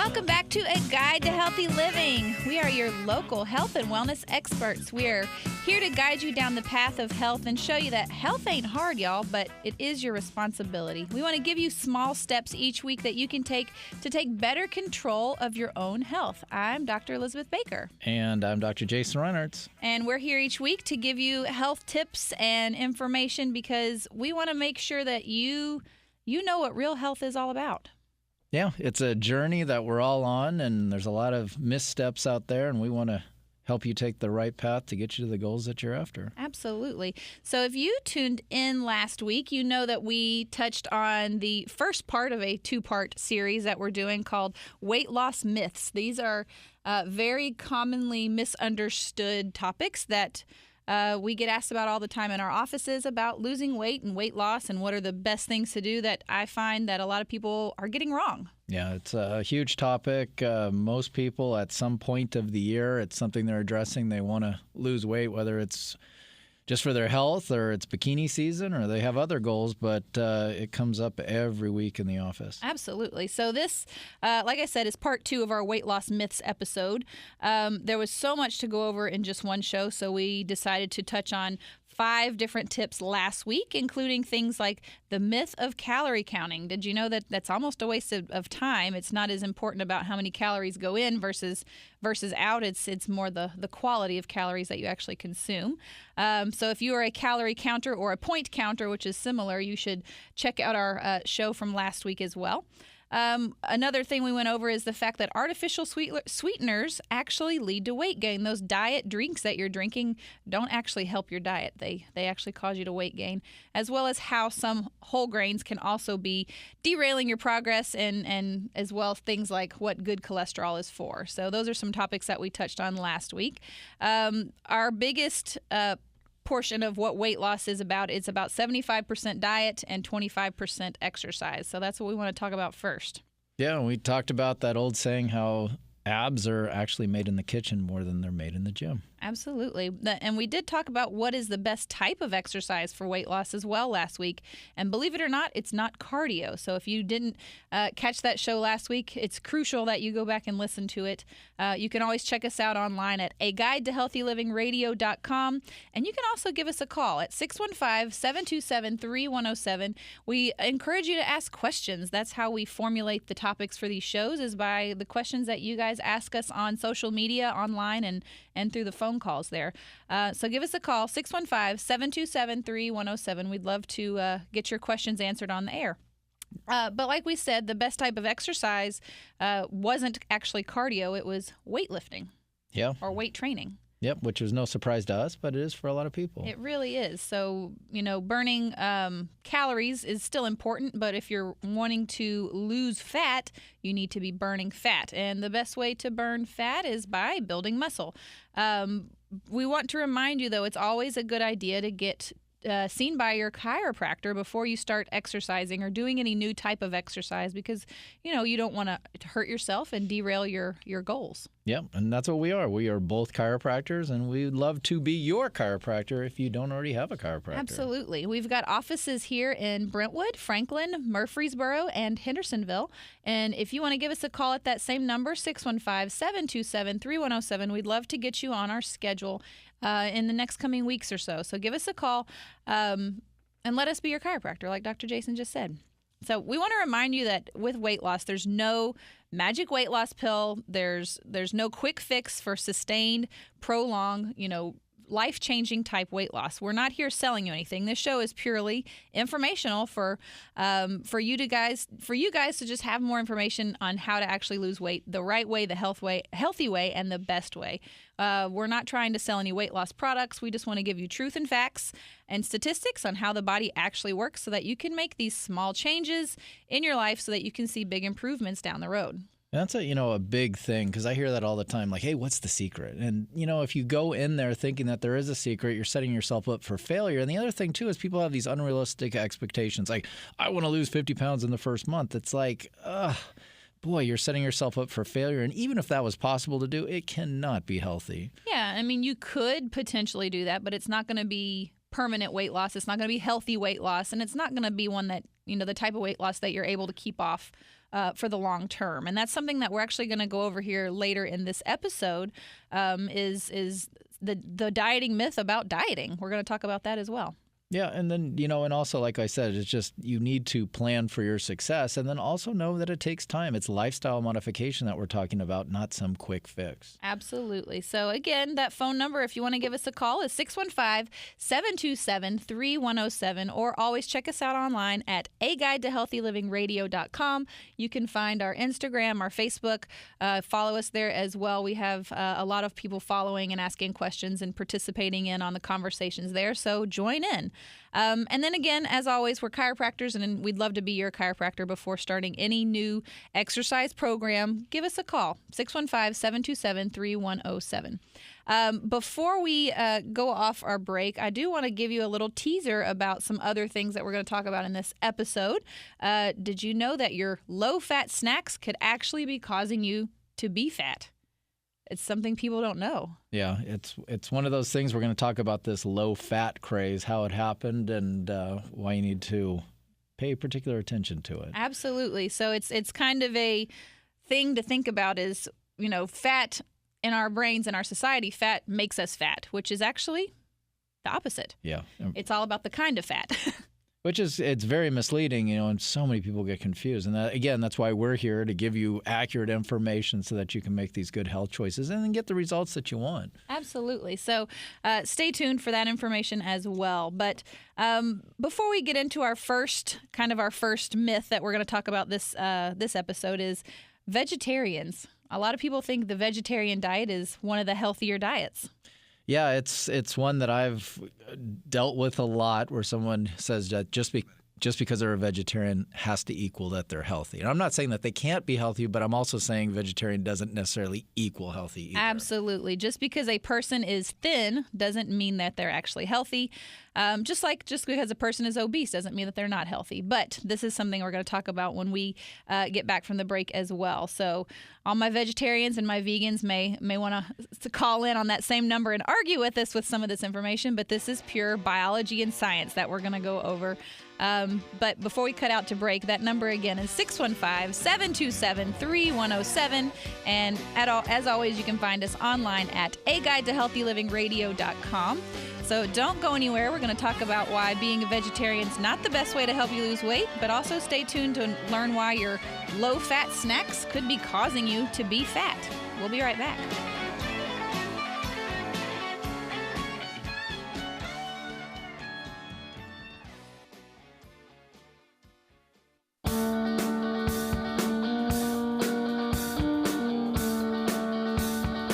Welcome back to A Guide to Healthy Living. We are your local health and wellness experts. We're here to guide you down the path of health and show you that health ain't hard, y'all, but it is your responsibility. We want to give you small steps each week that you can take to take better control of your own health. I'm Dr. Elizabeth Baker. And I'm Dr. Jason Reinhardt. And we're here each week to give you health tips and information because we want to make sure that you know what real health is all about. Yeah, it's a journey that we're all on, and there's a lot of missteps out there, and we want to help you take the right path to get you to the goals that you're after. Absolutely. So if you tuned in last week, you know that we touched on the first part of a two-part series that we're doing called Weight Loss Myths. These are very commonly misunderstood topics that we get asked about all the time in our offices about losing weight and weight loss and what are the best things to do that I find that a lot of people are getting wrong. Yeah, it's a huge topic. Most people at some point of the year, it's something they're addressing. They want to lose weight, whether it's just for their health or it's bikini season or they have other goals, but it comes up every week in the office. Absolutely. So this, like I said, is part 2 of our Weight Loss Myths episode. There was so much to go over in just one show, so we decided to touch on 5 different tips last week, including things like the myth of calorie counting. Did you know that that's almost a waste of time? It's not as important about how many calories go in versus out. It's more the quality of calories that you actually consume. So if you are a calorie counter or a point counter, which is similar, you should check out our show from last week as well. Another thing we went over is the fact that artificial sweeteners actually lead to weight gain. Those diet drinks that you're drinking don't actually help your diet. They actually cause you to weight gain, as well as how some whole grains can also be derailing your progress and as well things like what good cholesterol is for. So those are some topics that we touched on last week. Our biggest portion of what weight loss is about. It's about 75% diet and 25% exercise. So that's what we want to talk about first. Yeah, we talked about that old saying how abs are actually made in the kitchen more than they're made in the gym. Absolutely. And we did talk about what is the best type of exercise for weight loss as well last week. And believe it or not, it's not cardio. So if you didn't catch that show last week, it's crucial that you go back and listen to it. You can always check us out online at aguidetohealthylivingradio.com. And you can also give us a call at 615-727-3107. We encourage you to ask questions. That's how we formulate the topics for these shows, is by the questions that you guys ask us on social media, online, and through the phone calls there. So give us a call, 615-727-3107. We'd love to get your questions answered on the air. But like we said, the best type of exercise wasn't actually cardio. It was weightlifting. Yeah. Or weight training. Yep, which is no surprise to us, but it is for a lot of people. It really is. So, burning calories is still important, but if you're wanting to lose fat, you need to be burning fat. And the best way to burn fat is by building muscle. We want to remind you, though, it's always a good idea to get seen by your chiropractor before you start exercising or doing any new type of exercise because, you don't want to hurt yourself and derail your goals. Yep, and that's what we are. We are both chiropractors, and we'd love to be your chiropractor if you don't already have a chiropractor. Absolutely. We've got offices here in Brentwood, Franklin, Murfreesboro, and Hendersonville. And if you want to give us a call at that same number, 615-727-3107, we'd love to get you on our schedule in the next coming weeks or so. So give us a call and let us be your chiropractor, like Dr. Jason just said. So we want to remind you that with weight loss, there's no magic weight loss pill. There's no quick fix for sustained, prolonged, life-changing type weight loss. We're not here selling you anything. This show is purely informational for you guys to just have more information on how to actually lose weight the right way, the healthy way, and the best way. We're not trying to sell any weight loss products. We just want to give you truth and facts and statistics on how the body actually works so that you can make these small changes in your life so that you can see big improvements down the road. That's a big thing because I hear that all the time, like, hey, what's the secret? And, if you go in there thinking that there is a secret, you're setting yourself up for failure. And the other thing, too, is people have these unrealistic expectations. Like, I want to lose 50 pounds in the first month. It's like, boy, you're setting yourself up for failure. And even if that was possible to do, it cannot be healthy. Yeah, you could potentially do that, but it's not going to be permanent weight loss. It's not going to be healthy weight loss. And it's not going to be one that, the type of weight loss that you're able to keep off for the long term. And that's something that we're actually going to go over here later in this episode, is the dieting myth about dieting. We're going to talk about that as well. Yeah, and then, and also, like I said, it's just you need to plan for your success and then also know that it takes time. It's lifestyle modification that we're talking about, not some quick fix. Absolutely. So, again, that phone number, if you want to give us a call, is 615-727-3107, or always check us out online at aguidetohealthylivingradio.com. You can find our Instagram, our Facebook. Follow us there as well. We have a lot of people following and asking questions and participating on the conversations there, so join in. And then again, as always, we're chiropractors, and we'd love to be your chiropractor before starting any new exercise program. Give us a call, 615-727-3107. Before we go off our break, I do want to give you a little teaser about some other things that we're going to talk about in this episode. Did you know that your low-fat snacks could actually be causing you to be fat? It's something people don't know. Yeah, it's one of those things. We're going to talk about this low-fat craze, how it happened, and why you need to pay particular attention to it. Absolutely. So it's kind of a thing to think about is, fat in our brains and our society, fat makes us fat, which is actually the opposite. Yeah. It's all about the kind of fat. Which it's very misleading, and so many people get confused. And that's why we're here, to give you accurate information so that you can make these good health choices and then get the results that you want. Absolutely. So stay tuned for that information as well. But before we get into our first myth that we're going to talk about this episode is vegetarians. A lot of people think the vegetarian diet is one of the healthier diets. Yeah, it's one that I've dealt with a lot, where someone says that just because they're a vegetarian has to equal that they're healthy. And I'm not saying that they can't be healthy, but I'm also saying vegetarian doesn't necessarily equal healthy either. Absolutely. Just because a person is thin doesn't mean that they're actually healthy. Just because a person is obese doesn't mean that they're not healthy. But this is something we're going to talk about when we get back from the break as well. So all my vegetarians and my vegans may want to call in on that same number and argue with us with some of this information, but this is pure biology and science that we're going to go over. But before we cut out to break, that number again is 615-727-3107. And as always, you can find us online at aguidetohealthylivingradio.com. So don't go anywhere. We're going to talk about why being a vegetarian is not the best way to help you lose weight, but also stay tuned to learn why your low-fat snacks could be causing you to be fat. We'll be right back.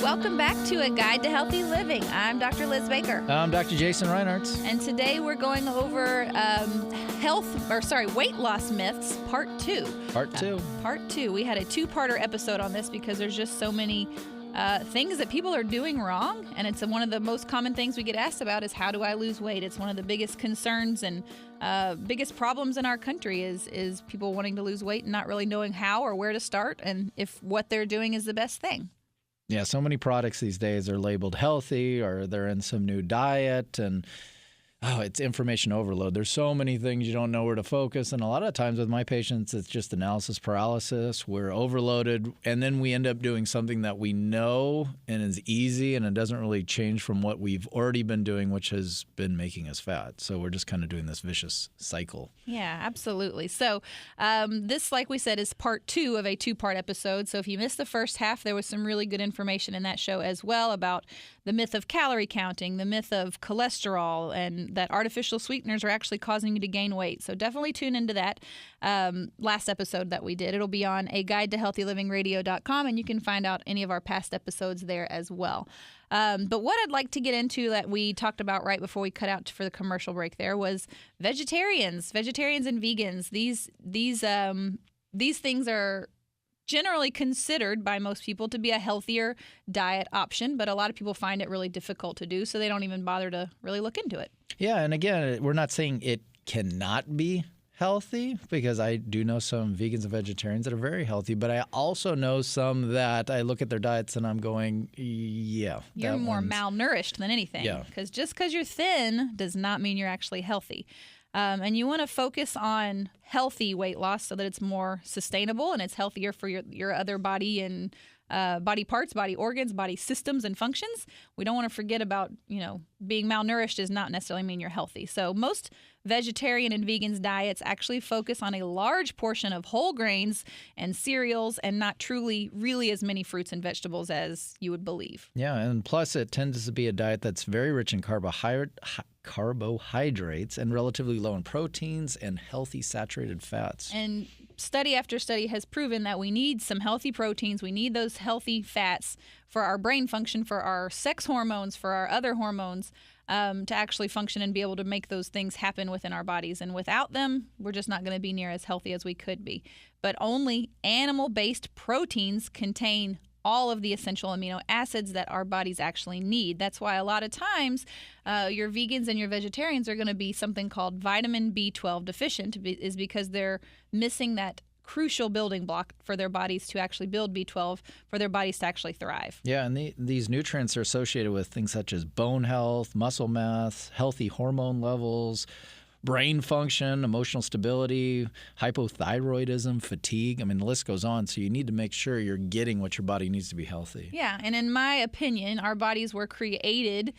Welcome back to A Guide to Healthy Living. I'm Dr. Liz Baker. I'm Dr. Jason Reinhardt. And today we're going over weight loss myths, part 2. Part 2. Part 2. We had a 2-parter episode on this because there's just so many things that people are doing wrong. And it's one of the most common things we get asked about is, how do I lose weight? It's one of the biggest concerns and biggest problems in our country is people wanting to lose weight and not really knowing how or where to start and if what they're doing is the best thing. Yeah, so many products these days are labeled healthy, or they're in some new diet, and it's information overload. There's so many things you don't know where to focus, and a lot of times with my patients, it's just analysis paralysis. We're overloaded, and then we end up doing something that we know and is easy, and it doesn't really change from what we've already been doing, which has been making us fat. So we're just kind of doing this vicious cycle. Yeah, absolutely. So this, like we said, is part 2 of a 2-part episode. So if you missed the first half, there was some really good information in that show as well about the myth of calorie counting, the myth of cholesterol, and that artificial sweeteners are actually causing you to gain weight. So definitely tune into that last episode that we did. It'll be on aguidetohealthylivingradio.com, and you can find out any of our past episodes there as well. But what I'd like to get into that we talked about right before we cut out for the commercial break there was vegetarians and vegans. These things are generally considered by most people to be a healthier diet option, but a lot of people find it really difficult to do, so they don't even bother to really look into it. Yeah, and again, we're not saying it cannot be healthy, because I do know some vegans and vegetarians that are very healthy, but I also know some that I look at their diets and I'm going, yeah. You're more malnourished than anything. Yeah. Because just because you're thin does not mean you're actually healthy. And you want to focus on healthy weight loss so that it's more sustainable and it's healthier for your other body and body parts, body organs, body systems and functions. We don't want to forget about, being malnourished does not necessarily mean you're healthy. So most vegetarian and vegans diets actually focus on a large portion of whole grains and cereals and not truly really as many fruits and vegetables as you would believe. Yeah, and plus it tends to be a diet that's very rich in carbohydrates and relatively low in proteins and healthy saturated fats. And study after study has proven that we need some healthy proteins. We need those healthy fats for our brain function, for our sex hormones, for our other hormones, to actually function and be able to make those things happen within our bodies. And without them, we're just not going to be near as healthy as we could be. But only animal-based proteins contain all of the essential amino acids that our bodies actually need. That's why a lot of times your vegans and your vegetarians are going to be something called vitamin B12 deficient, is because they're missing that crucial building block for their bodies to actually build B12 for their bodies to actually thrive. Yeah, and these nutrients are associated with things such as bone health, muscle mass, healthy hormone levels, brain function, emotional stability, hypothyroidism, fatigue. I mean, the list goes on. So you need to make sure you're getting what your body needs to be healthy. Yeah, and in my opinion, our bodies were created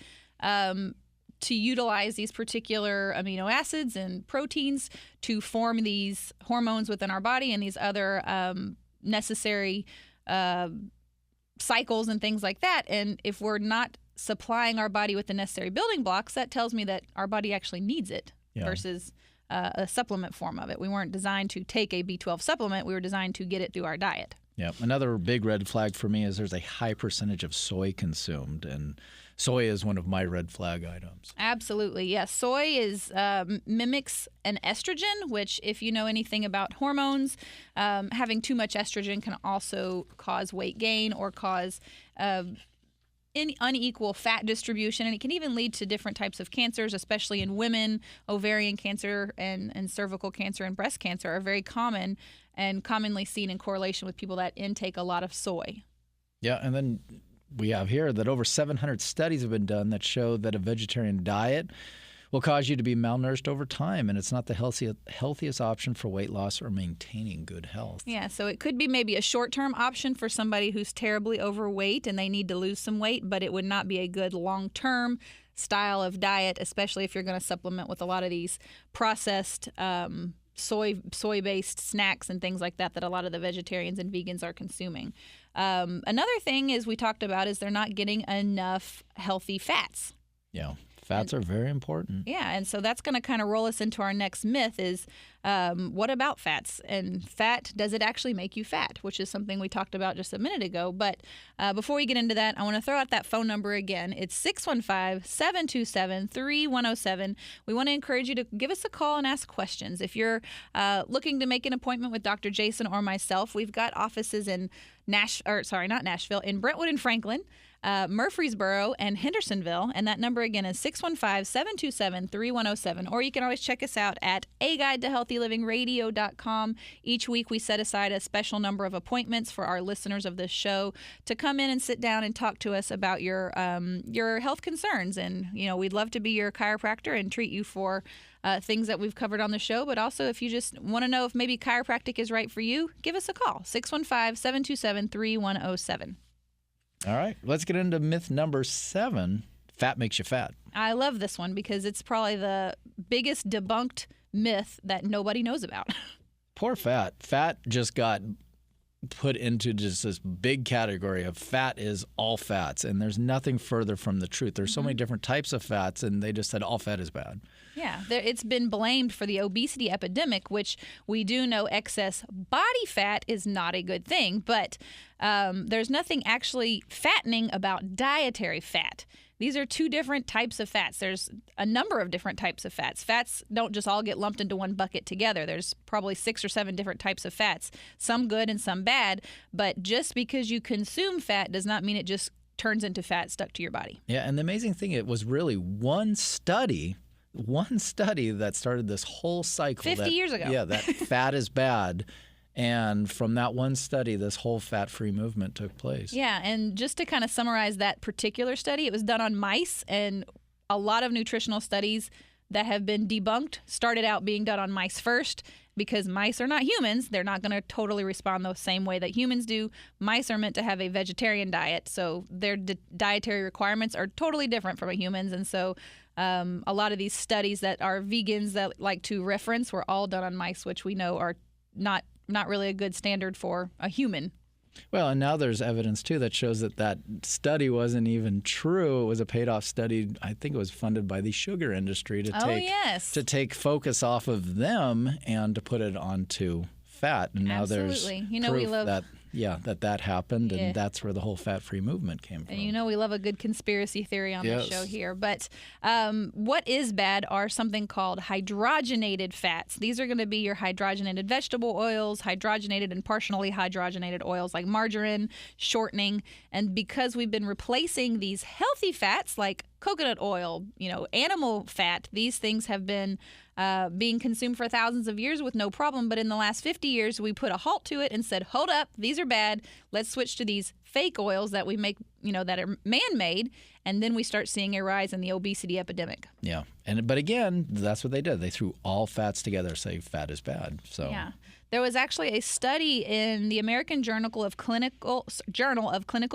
to utilize these particular amino acids and proteins to form these hormones within our body and these other necessary cycles and things like that. And if we're not supplying our body with the necessary building blocks, that tells me that our body actually needs it versus a supplement form of it. We weren't designed to take a B12 supplement. We were designed to get it through our diet. Yeah. Another big red flag for me is there's a high percentage of soy consumed, and soy is one of my red flag items. Absolutely. Yes. Soy mimics an estrogen, which, if you know anything about hormones, having too much estrogen can also cause weight gain or cause unequal fat distribution, and it can even lead to different types of cancers, especially in women. Ovarian cancer and cervical cancer and breast cancer are very common and commonly seen in correlation with people that intake a lot of soy. Yeah, and then we have here that over 700 studies have been done that show that a vegetarian diet will cause you to be malnourished over time, and it's not the healthiest option for weight loss or maintaining good health. Yeah, so it could be maybe a short-term option for somebody who's terribly overweight and they need to lose some weight, but it would not be a good long-term style of diet, especially if you're going to supplement with a lot of these processed soy-based snacks and things like that a lot of the vegetarians and vegans are consuming. Another thing is we talked about is they're not getting enough healthy fats. Yeah. Fats are very important. Yeah, and so that's going to kind of roll us into our next myth is what about fats? And fat, does it actually make you fat? Which is something we talked about just a minute ago. But before we get into that, I want to throw out that phone number again. It's 615-727-3107. We want to encourage you to give us a call and ask questions. If you're looking to make an appointment with Dr. Jason or myself, we've got offices in in Brentwood and Franklin, Murfreesboro and Hendersonville, and that number again is 615-727-3107. Or you can always check us out at aguidetohealthylivingradio.com. Each week we set aside a special number of appointments for our listeners of this show to come in and sit down and talk to us about your health concerns. And we'd love to be your chiropractor and treat you for things that we've covered on the show. But also, if you just want to know if maybe chiropractic is right for you, give us a call, 615-727-3107. All right, let's get into myth number 7. Fat makes you fat. I love this one because it's probably the biggest debunked myth that nobody knows about. Poor fat. Fat just got put into just this big category of fat is all fats, and there's nothing further from the truth. There's so many different types of fats, and they just said all fat is bad. Yeah, it's been blamed for the obesity epidemic, which we do know excess body fat is not a good thing, but there's nothing actually fattening about dietary fat. These are two different types of fats. There's a number of different types of fats. Fats don't just all get lumped into one bucket together. There's probably 6 or 7 different types of fats, some good and some bad, but just because you consume fat does not mean it just turns into fat stuck to your body. Yeah, and the amazing thing, it was really one study that started this whole cycle. 50 years ago. Yeah, that fat is bad. And from that one study, this whole fat-free movement took place. Yeah, and just to kind of summarize that particular study, it was done on mice, and a lot of nutritional studies that have been debunked started out being done on mice first, because mice are not humans. They're not going to totally respond the same way that humans do. Mice are meant to have a vegetarian diet, so their dietary requirements are totally different from a human's. And so a lot of these studies that are vegans that like to reference were all done on mice, which we know are not really a good standard for a human. Well, and now there's evidence, too, that shows that study wasn't even true. It was a paid-off study. I think it was funded by the sugar industry to take focus off of them and to put it onto fat. And now there's proof that happened, and that's where the whole fat-free movement came from. And we love a good conspiracy theory on the show here. But what is bad are something called hydrogenated fats. These are going to be your hydrogenated vegetable oils, hydrogenated and partially hydrogenated oils like margarine, shortening. And because we've been replacing these healthy fats like coconut oil, animal fat, these things have been being consumed for thousands of years with no problem. But in the last 50 years, we put a halt to it and said, hold up, these are bad. Let's switch to these fake oils that we make, that are man-made. And then we start seeing a rise in the obesity epidemic. Yeah. But again, that's what they did. They threw all fats together, say fat is bad. So yeah. There was actually a study in the American Journal of Clinical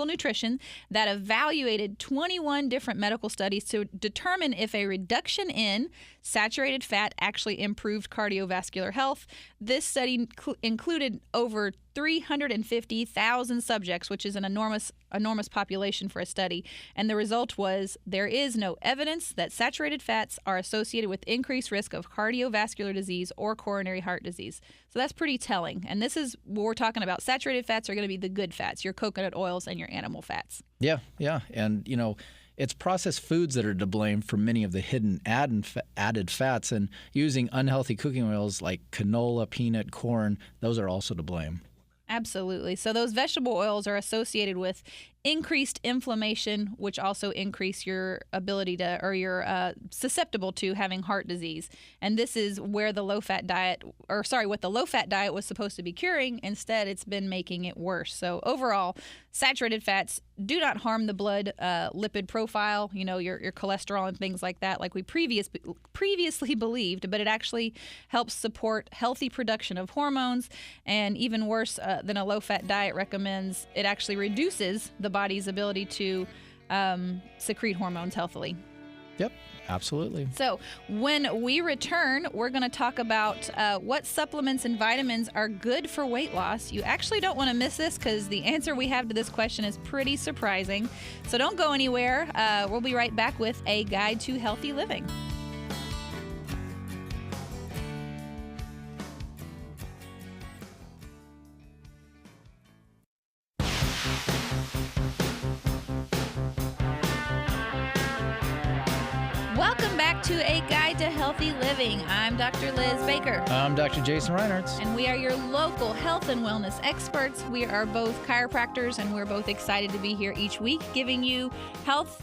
Nutrition that evaluated 21 different medical studies to determine if a reduction in saturated fat actually improved cardiovascular health. This study included over 350,000 subjects, which is an enormous population for a study. And the result was there is no evidence that saturated fats are associated with increased risk of cardiovascular disease or coronary heart disease. So that's pretty telling. And this is what we're talking about. Saturated fats are going to be the good fats, your coconut oils and your animal fats. Yeah. And, it's processed foods that are to blame for many of the hidden added fats, and using unhealthy cooking oils like canola, peanut, corn, those are also to blame. Absolutely. So those vegetable oils are associated with increased inflammation, which also increase your ability to, or you're susceptible to having heart disease. And this is where the low-fat diet, what the low-fat diet was supposed to be curing. Instead, it's been making it worse. So overall, saturated fats do not harm the blood lipid profile, your cholesterol and things like that, like we previously believed, but it actually helps support healthy production of hormones. And even worse than a low-fat diet recommends, it actually reduces the body's ability to secrete hormones healthily. Yep, absolutely. So when we return, we're going to talk about what supplements and vitamins are good for weight loss. You actually don't want to miss this because the answer we have to this question is pretty surprising. So don't go anywhere. We'll be right back with a guide to healthy living. Welcome back to A Guide to Healthy Living. I'm Dr. Liz Baker. I'm Dr. Jason Reinhardt. And we are your local health and wellness experts. We are both chiropractors, and we're both excited to be here each week giving you health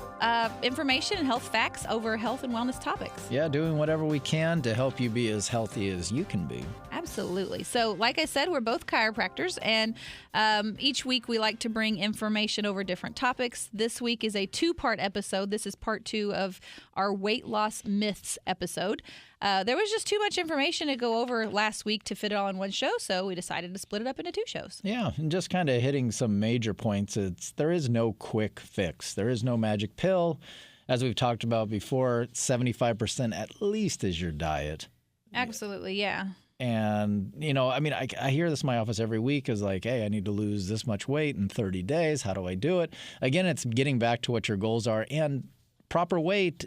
information and health facts over health and wellness topics. Yeah, doing whatever we can to help you be as healthy as you can be. Absolutely. So like I said, we're both chiropractors, and each week we like to bring information over different topics. This week is a 2-part episode. This is part 2 of our weight loss myths episode. There was just too much information to go over last week to fit it all in one show, so we decided to split it up into 2 shows. Yeah, and just kind of hitting some major points. There is no quick fix. There is no magic pill. As we've talked about before, 75% at least is your diet. Absolutely, yeah. And, I hear this in my office every week is like, hey, I need to lose this much weight in 30 days. How do I do it? Again, it's getting back to what your goals are. And proper weight,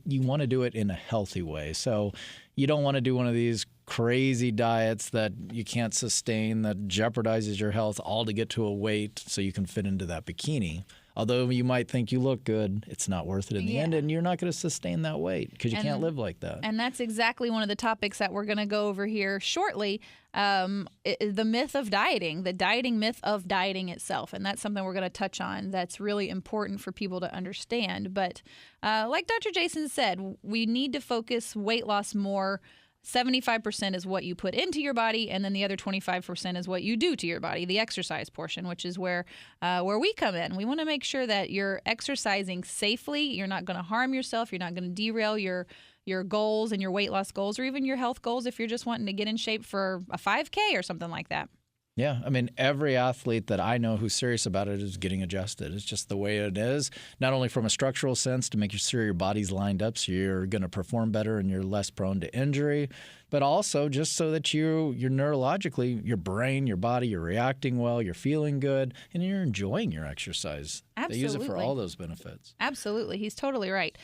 you want to do it in a healthy way. So you don't want to do one of these crazy diets that you can't sustain, that jeopardizes your health, all to get to a weight so you can fit into that bikini. Although you might think you look good, it's not worth it in the end, and you're not going to sustain that weight because you can't live like that. And that's exactly one of the topics that we're going to go over here shortly, the myth of dieting, the dieting myth of dieting itself. And that's something we're going to touch on that's really important for people to understand. But like Dr. Jason said, we need to focus weight loss more. 75% is what you put into your body, and then the other 25% is what you do to your body, the exercise portion, which is where we come in. We want to make sure that you're exercising safely. You're not going to harm yourself. You're not going to derail your your goals and your weight loss goals, or even your health goals if you're just wanting to get in shape for a 5K or something like that. Yeah, I mean, every athlete that I know who's serious about it is getting adjusted. It's just the way it is, not only from a structural sense to make sure your body's lined up so you're going to perform better and you're less prone to injury, but also just so that you're neurologically, your brain, your body, you're reacting well, you're feeling good, and you're enjoying your exercise. Absolutely. They use it for all those benefits. Absolutely. He's totally right.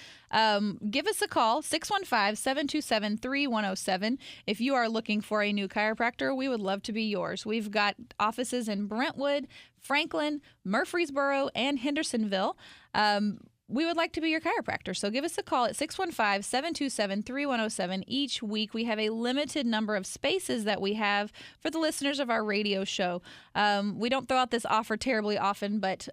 Give us a call, 615-727-3107. If you are looking for a new chiropractor, we would love to be yours. We've got offices in Brentwood, Franklin, Murfreesboro, and Hendersonville. We would like to be your chiropractor. So give us a call at 615-727-3107. Each week, we have a limited number of spaces that we have for the listeners of our radio show. We don't throw out this offer terribly often, but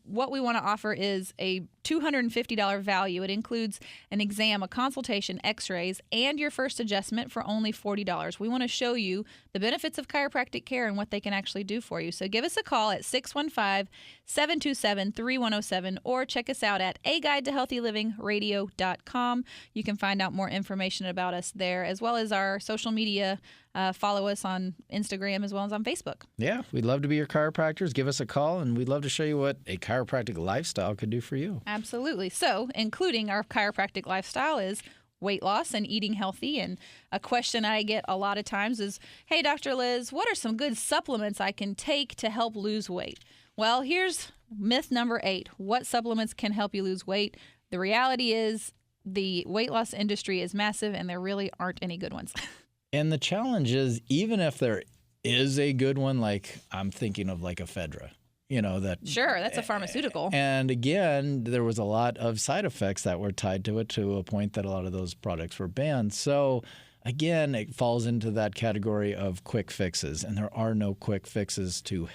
what we want to offer is a $250 value. It includes an exam, a consultation, x-rays, and your first adjustment for only $40. We want to show you the benefits of chiropractic care and what they can actually do for you. So give us a call at 615-727-3107 or check us out at aguidetohealthylivingradio.com. You can find out more information about us there, as well as our social media. Follow us on Instagram as well as on Facebook. Yeah, we'd love to be your chiropractors. Give us a call, and we'd love to show you what a chiropractic lifestyle could do for you. Absolutely. So, including our chiropractic lifestyle is weight loss and eating healthy. And a question I get a lot of times is, hey, Dr. Liz, what are some good supplements I can take to help lose weight? Well, here's myth number 8. What supplements can help you lose weight? The reality is the weight loss industry is massive, and there really aren't any good ones. And the challenge is, even if there is a good one, like I'm thinking of like Ephedra, Sure, that's a pharmaceutical. And again, there was a lot of side effects that were tied to it, to a point that a lot of those products were banned. So again, it falls into that category of quick fixes, and there are no quick fixes to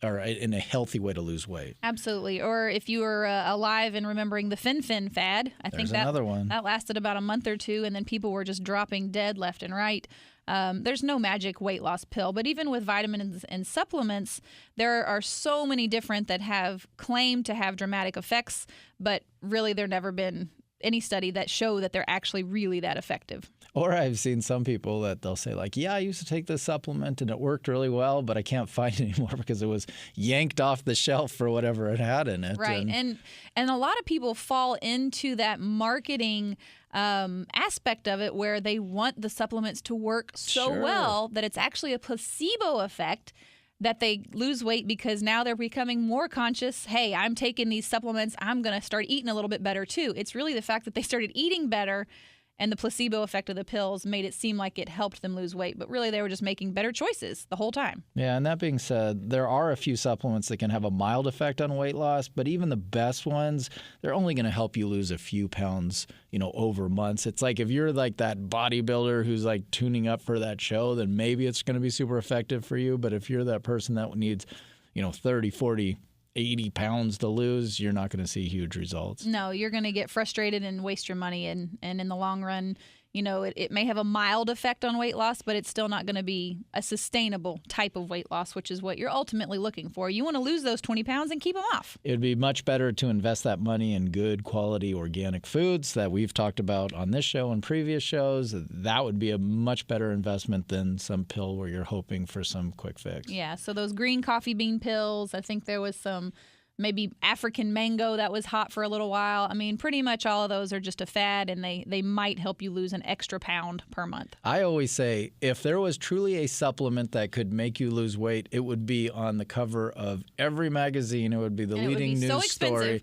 in a healthy way to lose weight. Absolutely. Or if you were alive and remembering the Fen-Phen fad, There's another one. That lasted about a month or two, and then people were just dropping dead left and right. There's no magic weight loss pill, but even with vitamins and supplements, there are so many different that have claimed to have dramatic effects, but really there never been any study that show that they're actually really that effective. Or I've seen some people that they'll say like, yeah, I used to take this supplement and it worked really well, but I can't find it anymore because it was yanked off the shelf for whatever it had in it. Right. And a lot of people fall into that marketing aspect of it where they want the supplements to work so well that it's actually a placebo effect that they lose weight because now they're becoming more conscious. Hey, I'm taking these supplements. I'm going to start eating a little bit better too. It's really the fact that they started eating better and the placebo effect of the pills made it seem like it helped them lose weight. But really, they were just making better choices the whole time. Yeah, and that being said, there are a few supplements that can have a mild effect on weight loss, but even the best ones, they're only going to help you lose a few pounds, over months. It's like if you're like that bodybuilder who's like tuning up for that show, then maybe it's going to be super effective for you. But if you're that person that needs, 30, 40, 80 pounds to lose, you're not going to see huge results. No, you're going to get frustrated and waste your money. And in the long run, it may have a mild effect on weight loss, but it's still not going to be a sustainable type of weight loss, which is what you're ultimately looking for. You want to lose those 20 pounds and keep them off. It would be much better to invest that money in good quality organic foods that we've talked about on this show and previous shows. That would be a much better investment than some pill where you're hoping for some quick fix. Yeah, so those green coffee bean pills, I think there was some maybe African mango that was hot for a little while. I mean, pretty much all of those are just a fad, and they might help you lose an extra pound per month. I always say if there was truly a supplement that could make you lose weight, it would be on the cover of every magazine. It would be the leading news story.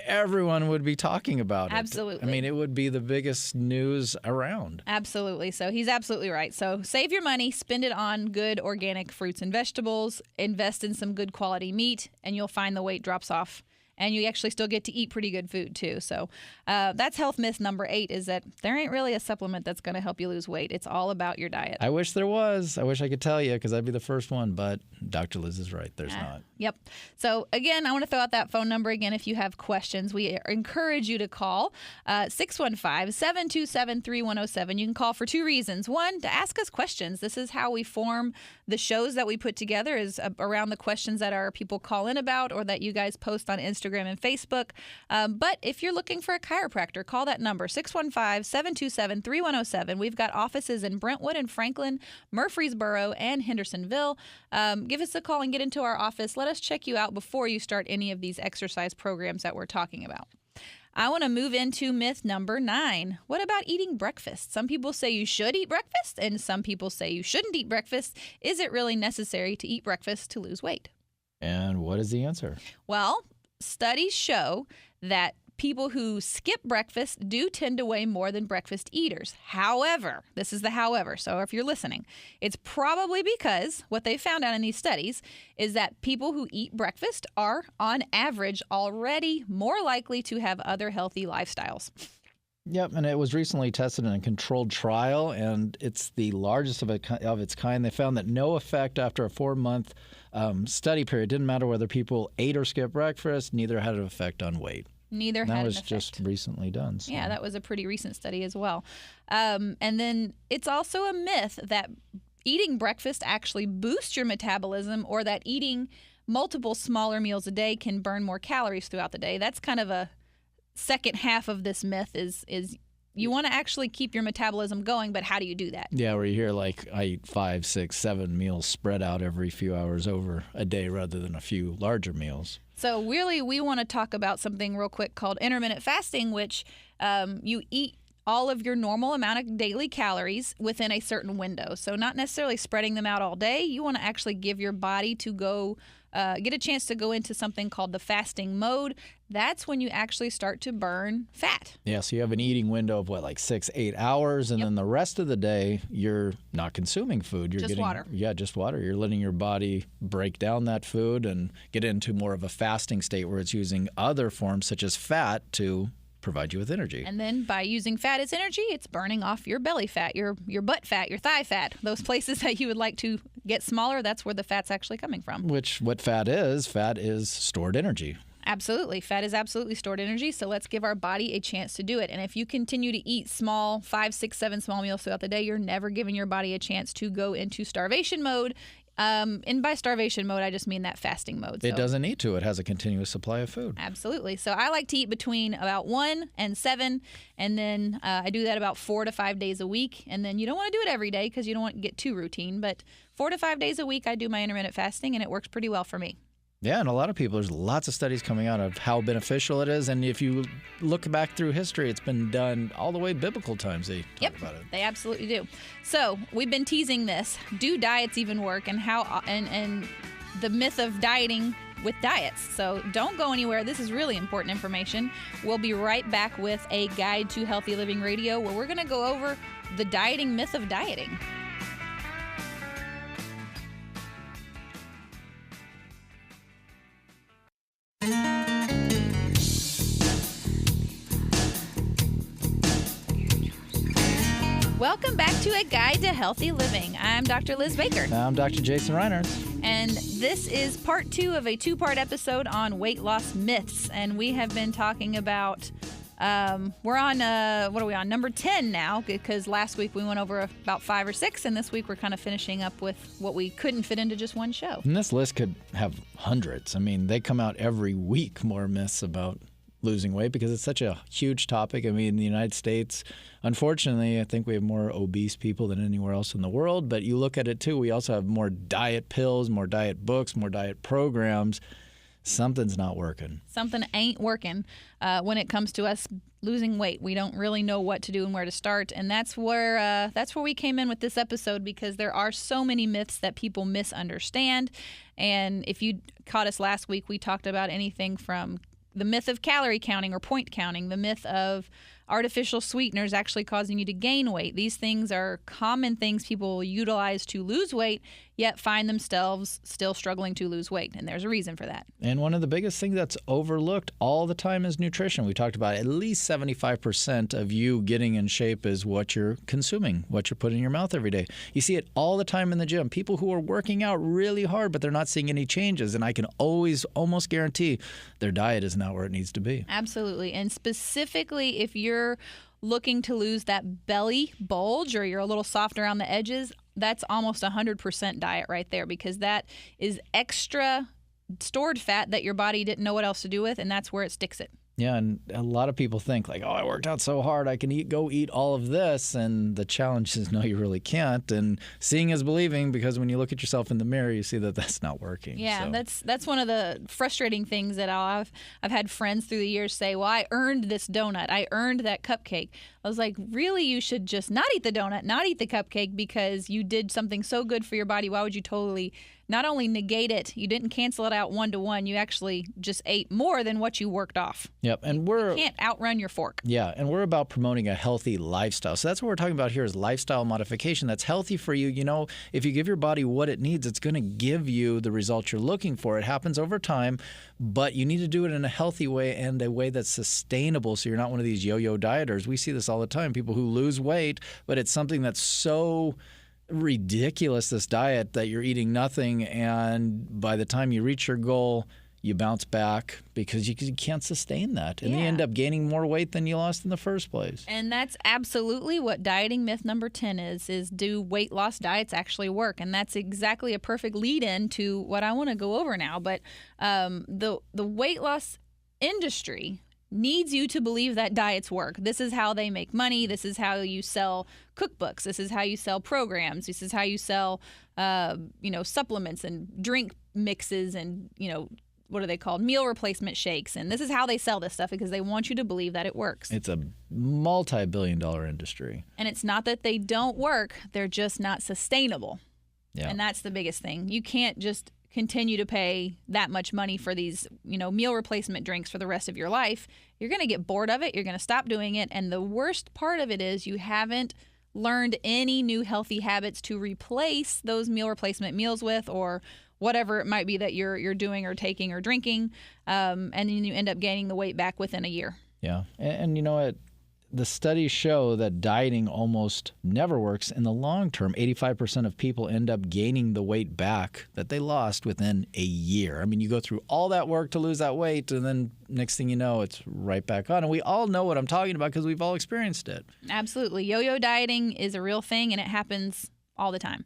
Everyone would be talking about it. Absolutely. I mean, it would be the biggest news around. Absolutely. So he's absolutely right. So save your money, spend it on good organic fruits and vegetables, invest in some good quality meat, and you'll find the weight drops off. And you actually still get to eat pretty good food, too. So that's health myth number 8, is that there ain't really a supplement that's going to help you lose weight. It's all about your diet. I wish there was. I wish I could tell you because I'd be the first one. But Dr. Liz is right. There's not. Yep. So, again, I want to throw out that phone number again if you have questions. We encourage you to call 615-727-3107. You can call for 2 reasons. One, to ask us questions. This is how we form the shows that we put together, is around the questions that our people call in about or that you guys post on Instagram Instagram and Facebook. But if you're looking for a chiropractor, call that number, 615-727-3107. We've got offices in Brentwood and Franklin, Murfreesboro, and Hendersonville. Give us a call and get into our office. Let us check you out before you start any of these exercise programs that we're talking about. I want to move into myth number 9. What about eating breakfast? Some people say you should eat breakfast, and some people say you shouldn't eat breakfast. Is it really necessary to eat breakfast to lose weight? And what is the answer? Well, studies show that people who skip breakfast do tend to weigh more than breakfast eaters. However, this is the however, so if you're listening, it's probably because what they found out in these studies is that people who eat breakfast are, on average, already more likely to have other healthy lifestyles. Yep, and it was recently tested in a controlled trial, and it's the largest of its kind. They found that no effect after a 4-month study period. Didn't matter whether people ate or skipped breakfast, neither had an effect on weight. Neither had an effect. That was just recently done. So. Yeah, that was a pretty recent study as well. And then it's also a myth that eating breakfast actually boosts your metabolism, or that eating multiple smaller meals a day can burn more calories throughout the day. That's kind of a second half of this myth is you want to actually keep your metabolism going, but how do you do that? Yeah, where you hear like I eat 5, 6, 7 meals spread out every few hours over a day rather than a few larger meals. So really, we want to talk about something real quick called intermittent fasting, which you eat all of your normal amount of daily calories within a certain window. So not necessarily spreading them out all day. You want to actually give your body to go get a chance to go into something called the fasting mode. That's when you actually start to burn fat. Yeah, so you have an eating window of what, like 6, 8 hours, and then the rest of the day you're not consuming food. You're just getting water. Yeah, just water. You're letting your body break down that food and get into more of a fasting state where it's using other forms such as fat to provide you with energy. And then by using fat as energy, it's burning off your belly fat, your butt fat, your thigh fat, those places that you would like to get smaller. That's where the fat's actually coming from. What fat is stored energy. Absolutely. Fat is absolutely stored energy. So let's give our body a chance to do it. And if you continue to eat small, 5, 6, 7 small meals throughout the day, you're never giving your body a chance to go into starvation mode. And by starvation mode, I just mean that fasting mode. It doesn't need to. It has a continuous supply of food. Absolutely. So I like to eat between about 1 and 7, and then I do that about 4 to 5 days a week. And then you don't want to do it every day because you don't want to get too routine. But 4 to 5 days a week, I do my intermittent fasting, and it works pretty well for me. Yeah, and a lot of people, there's lots of studies coming out of how beneficial it is. And if you look back through history, it's been done all the way biblical times. They talk about it. They absolutely do. So we've been teasing this. Do diets even work? And how and the myth of dieting with diets. So don't go anywhere. This is really important information. We'll be right back with a guide to healthy living radio, where we're going to go over the dieting myth of dieting. Welcome back to A Guide to Healthy Living. I'm Dr. Liz Baker. I'm Dr. Jason Reinhardt. And this is part 2 of a 2-part episode on weight loss myths. And we have been talking about, we're on, what are we on? Number 10 now, because last week we went over about 5 or 6, and this week we're kind of finishing up with what we couldn't fit into just one show. And this list could have hundreds. I mean, they come out every week, more myths about losing weight, because it's such a huge topic. I mean, in the United States, unfortunately, I think we have more obese people than anywhere else in the world. But you look at it, too, we also have more diet pills, more diet books, more diet programs. Something's not working. Something ain't working when it comes to us losing weight. We don't really know what to do and where to start. And that's where we came in with this episode, because there are so many myths that people misunderstand. And if you caught us last week, we talked about anything from the myth of calorie counting or point counting, the myth of artificial sweeteners actually causing you to gain weight. These things are common things people utilize to lose weight, yet find themselves still struggling to lose weight. And there's a reason for that. And one of the biggest things that's overlooked all the time is nutrition. We talked about at least 75% of you getting in shape is what you're consuming, what you're putting in your mouth every day. You see it all the time in the gym. People who are working out really hard, but they're not seeing any changes. And I can always almost guarantee their diet is not where it needs to be. Absolutely. And specifically, if you're looking to lose that belly bulge, or you're a little soft around the edges, that's almost 100% diet right there, because that is extra stored fat that your body didn't know what else to do with, and that's where it sticks it. Yeah, and a lot of people think like, oh, I worked out so hard, I can go eat all of this. And the challenge is, no, you really can't. And seeing is believing, because when you look at yourself in the mirror, you see that that's not working. Yeah, so. that's one of the frustrating things that I've had friends through the years say, well, I earned this donut. I earned that cupcake. I was like, really, you should just not eat the donut, not eat the cupcake, because you did something so good for your body. Why would you totally not only negate it, you didn't cancel it out 1-to-1, you actually just ate more than what you worked off. Yep, and you can't outrun your fork. Yeah, and we're about promoting a healthy lifestyle. So that's what we're talking about here, is lifestyle modification that's healthy for you. You know, if you give your body what it needs, it's going to give you the results you're looking for. It happens over time, but you need to do it in a healthy way and a way that's sustainable, so you're not one of these yo-yo dieters. We see this all the time, people who lose weight, but it's something that's so ridiculous, this diet, that you're eating nothing, and by the time you reach your goal, you bounce back because you can't sustain that, and you end up gaining more weight than you lost in the first place. And that's absolutely what dieting myth number 10 is do weight loss diets actually work? And that's exactly a perfect lead-in to what I want to go over now. But the weight loss industry needs you to believe that diets work. This is how they make money. This is how you sell cookbooks. This is how you sell programs. This is how you sell, supplements and drink mixes and, what are they called? Meal replacement shakes. And this is how they sell this stuff, because they want you to believe that it works. It's a multi-billion-dollar industry. And it's not that they don't work. They're just not sustainable. Yeah. And that's the biggest thing. You can't just continue to pay that much money for these, meal replacement drinks for the rest of your life. You're going to get bored of it. You're going to stop doing it. And the worst part of it is you haven't learned any new healthy habits to replace those meal replacement meals with, or whatever it might be that you're doing or taking or drinking. And then you end up gaining the weight back within a year. Yeah. And you know what? The studies show that dieting almost never works in the long term. 85% of people end up gaining the weight back that they lost within a year. I mean, you go through all that work to lose that weight, and then next thing you know, it's right back on. And we all know what I'm talking about because we've all experienced it. Absolutely. Yo-yo dieting is a real thing, and it happens all the time.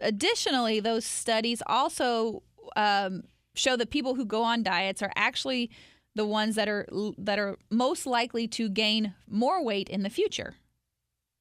Additionally, those studies also show that people who go on diets are actually the ones that are most likely to gain more weight in the future,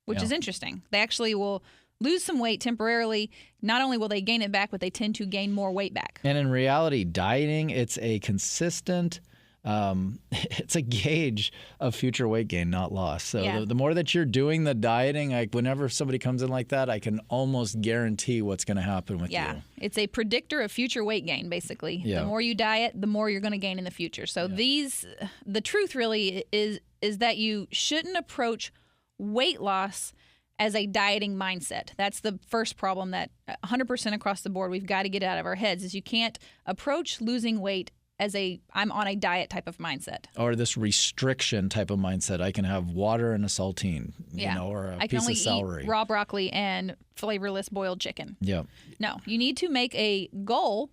which is interesting. They actually will lose some weight temporarily. Not only will they gain it back, but they tend to gain more weight back. And in reality, dieting, it's a consistent, it's a gauge of future weight gain, not loss. So the more that you're doing the dieting, like whenever somebody comes in like that, I can almost guarantee what's going to happen with you. Yeah, it's a predictor of future weight gain, basically. Yeah. The more you diet, the more you're going to gain in the future. So the truth really is that you shouldn't approach weight loss as a dieting mindset. That's the first problem that 100% across the board we've got to get out of our heads, is you can't approach losing weight as I'm on a diet type of mindset. Or this restriction type of mindset. I can have water and a saltine, or a piece of celery. I can only eat raw broccoli and flavorless boiled chicken. Yeah. No, you need to make a goal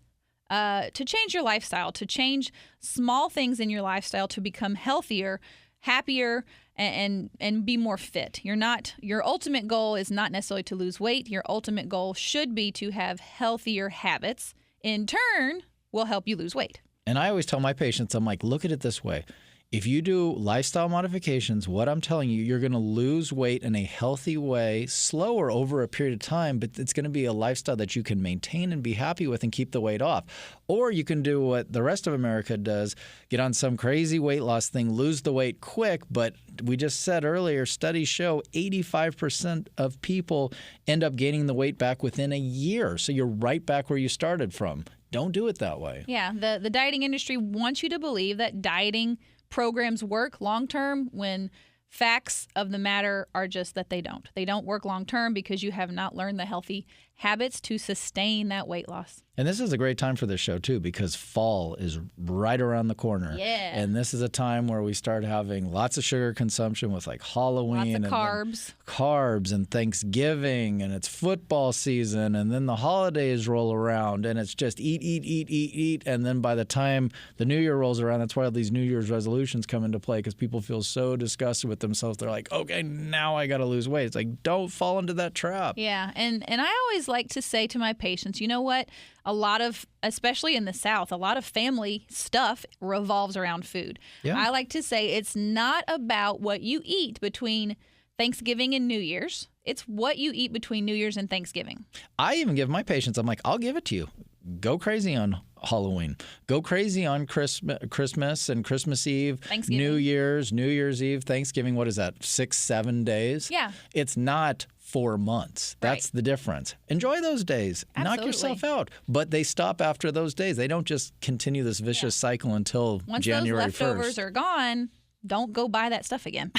to change your lifestyle, to change small things in your lifestyle to become healthier, happier, and be more fit. Your ultimate goal is not necessarily to lose weight. Your ultimate goal should be to have healthier habits. In turn, will help you lose weight. And I always tell my patients, I'm like, look at it this way. If you do lifestyle modifications, what I'm telling you, you're going to lose weight in a healthy way, slower over a period of time, but it's going to be a lifestyle that you can maintain and be happy with and keep the weight off. Or you can do what the rest of America does, get on some crazy weight loss thing, lose the weight quick, but we just said earlier, studies show 85% of people end up gaining the weight back within a year. So you're right back where you started from. Don't do it that way. Yeah, the dieting industry wants you to believe that dieting programs work long-term when facts of the matter are just that they don't. They don't work long-term because you have not learned the healthy habits to sustain that weight loss. And this is a great time for this show, too, because fall is right around the corner. Yeah. And this is a time where we start having lots of sugar consumption with like Halloween. Lots of carbs. Carbs and Thanksgiving, and it's football season, and then the holidays roll around, and it's just eat. And then by the time the New Year rolls around, that's why all these New Year's resolutions come into play, because people feel so disgusted with with themselves. They're like, okay, now I got to lose weight. It's like, don't fall into that trap. Yeah, and I always like to say to my patients, you know what? A lot of, especially in the South, a lot of family stuff revolves around food. Yeah. I like to say it's not about what you eat between Thanksgiving and New Year's. It's what you eat between New Year's and Thanksgiving. I even give my patients, I'm like, I'll give it to you. Go crazy on Halloween. Go crazy on Christmas and Christmas Eve, Thanksgiving. New Year's Eve, Thanksgiving. What is that? 6-7 days? Yeah. It's not 4 months. That's Right. the difference. Enjoy those days. Knock Absolutely. yourself out. But they stop after those days. They don't just continue this vicious cycle until Once January those leftovers 1st. are gone, don't go buy that stuff again.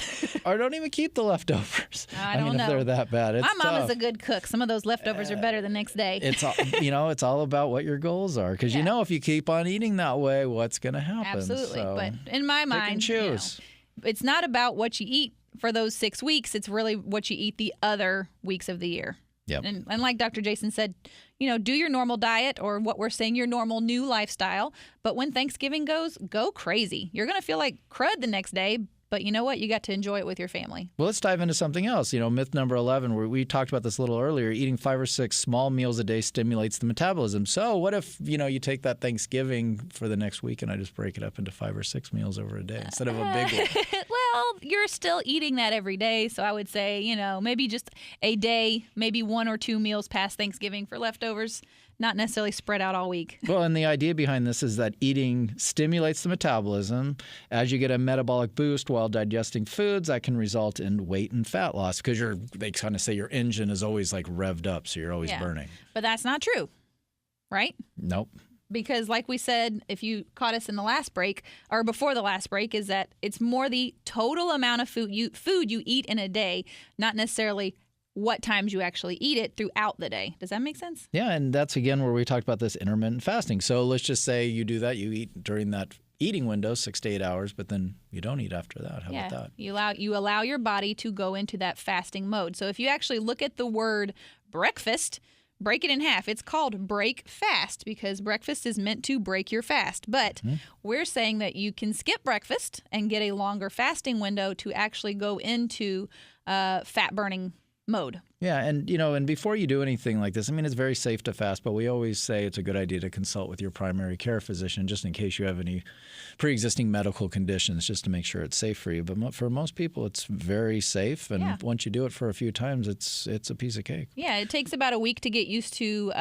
Or don't even keep the leftovers. I mean, don't know. if they're that bad. It's My mom tough. is a good cook. Some of those leftovers are better the next day. It's all, it's all about what your goals are, because Yeah. if you keep on eating that way, what's going to happen? Absolutely. So, But in my pick and mind, choose. it's not about what you eat for those 6 weeks. It's really what you eat the other weeks of the year. Yep. And like Dr. Jason said, do your normal diet, or what we're saying, your normal new lifestyle. But when Thanksgiving goes, go crazy. You're going to feel like crud the next day. But you know what? You got to enjoy it with your family. Well, let's dive into something else. Myth number 11, where we talked about this a little earlier, eating 5 or 6 small meals a day stimulates the metabolism. So what if, you take that Thanksgiving for the next week and I just break it up into 5 or 6 meals over a day instead of a big one? Well, you're still eating that every day. So I would say, maybe just a day, maybe 1 or 2 meals past Thanksgiving for leftovers, not necessarily spread out all week. Well, and the idea behind this is that eating stimulates the metabolism. As you get a metabolic boost while digesting foods, that can result in weight and fat loss, because they kind of say your engine is always like revved up, so you're always Yeah. burning. But that's not true, right? Nope. Because like we said, if you caught us in the last break or before the last break, is that it's more the total amount of food you eat in a day, not necessarily what times you actually eat it throughout the day. Does that make sense? Yeah, and that's again where we talked about this intermittent fasting. So let's just say you do that, you eat during that eating window, 6 to 8 hours, but then you don't eat after that. How about that? You allow your body to go into that fasting mode. So if you actually look at the word breakfast, break it in half. It's called break fast because breakfast is meant to break your fast. But we're saying that you can skip breakfast and get a longer fasting window to actually go into fat burning mode. Yeah, and before you do anything like this, it's very safe to fast, but we always say it's a good idea to consult with your primary care physician just in case you have any pre-existing medical conditions, just to make sure it's safe for you. But for most people, it's very safe, and once you do it for a few times, it's a piece of cake. Yeah, it takes about a week to get used to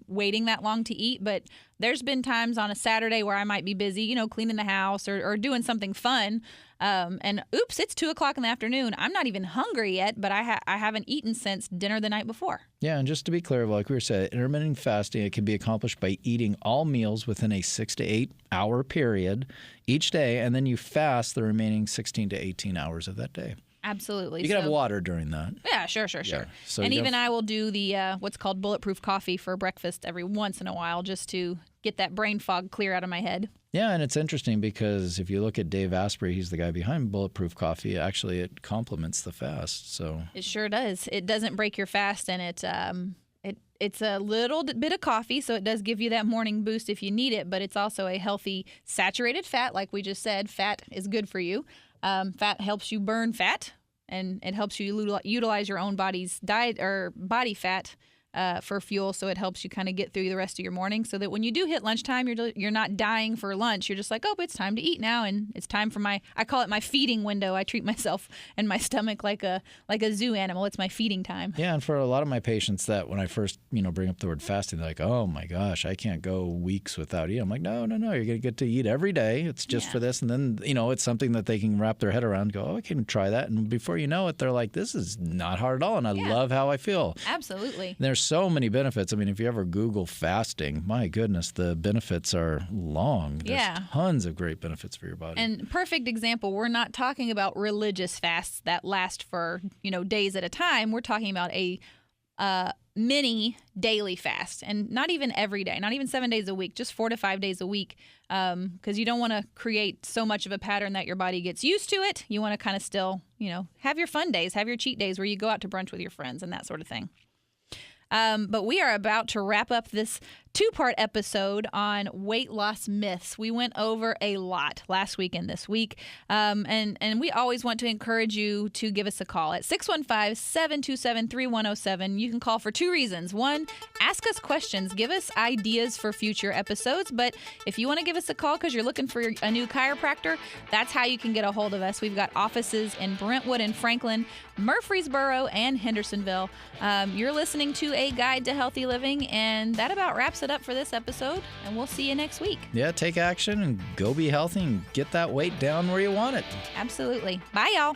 waiting that long to eat, but there's been times on a Saturday where I might be busy, cleaning the house or doing something fun. And oops, it's 2:00 in the afternoon. I'm not even hungry yet, but I haven't eaten since dinner the night before. Yeah, and just to be clear, like we were saying, intermittent fasting, it can be accomplished by eating all meals within a 6 to 8 hour period each day, and then you fast the remaining 16 to 18 hours of that day. Absolutely. You can have water during that. Yeah, sure. So and even I will do the what's called bulletproof coffee for breakfast every once in a while just to get that brain fog clear out of my head. Yeah, and it's interesting because if you look at Dave Asprey, he's the guy behind Bulletproof Coffee. Actually, it complements the fast. So it sure does. It doesn't break your fast, and it's a little bit of coffee, so it does give you that morning boost if you need it. But it's also a healthy saturated fat, like we just said. Fat is good for you. Fat helps you burn fat, and it helps you utilize your own body's diet or body fat for fuel, so it helps you kind of get through the rest of your morning, so that when you do hit lunchtime, you're not dying for lunch. You're just like, oh, it's time to eat now, and it's time for I call it my feeding window. I treat myself and my stomach like a zoo animal. It's my feeding time. yeah, and for a lot of my patients, that when I first bring up the word fasting, they're like, oh my gosh, I can't go weeks without eating. I'm like, no, you're gonna get to eat every day. It's just for this, and then it's something that they can wrap their head around. Go, oh, I can try that, and before you know it, they're like, this is not hard at all, and I love how I feel. Absolutely. And there's so many benefits. If you ever Google fasting, my goodness, the benefits are long. There's tons of great benefits for your body. And perfect example, we're not talking about religious fasts that last for, days at a time. We're talking about a mini daily fast, and not even every day, not even 7 days a week, just 4 to 5 days a week, because you don't want to create so much of a pattern that your body gets used to it. You want to kind of still, have your fun days, have your cheat days where you go out to brunch with your friends and that sort of thing. But we are about to wrap up this two-part episode on weight loss myths. We went over a lot last week and this week, and we always want to encourage you to give us a call at 615-727-3107. You can call for two reasons. One, ask us questions. Give us ideas for future episodes. But if you want to give us a call because you're looking for a new chiropractor, that's how you can get a hold of us. We've got offices in Brentwood and Franklin, Murfreesboro, and Hendersonville. You're listening to A Guide to Healthy Living, and that about wraps it up for this episode, and we'll see you next week. Yeah, take action and go be healthy and get that weight down where you want it. Absolutely. Bye, y'all.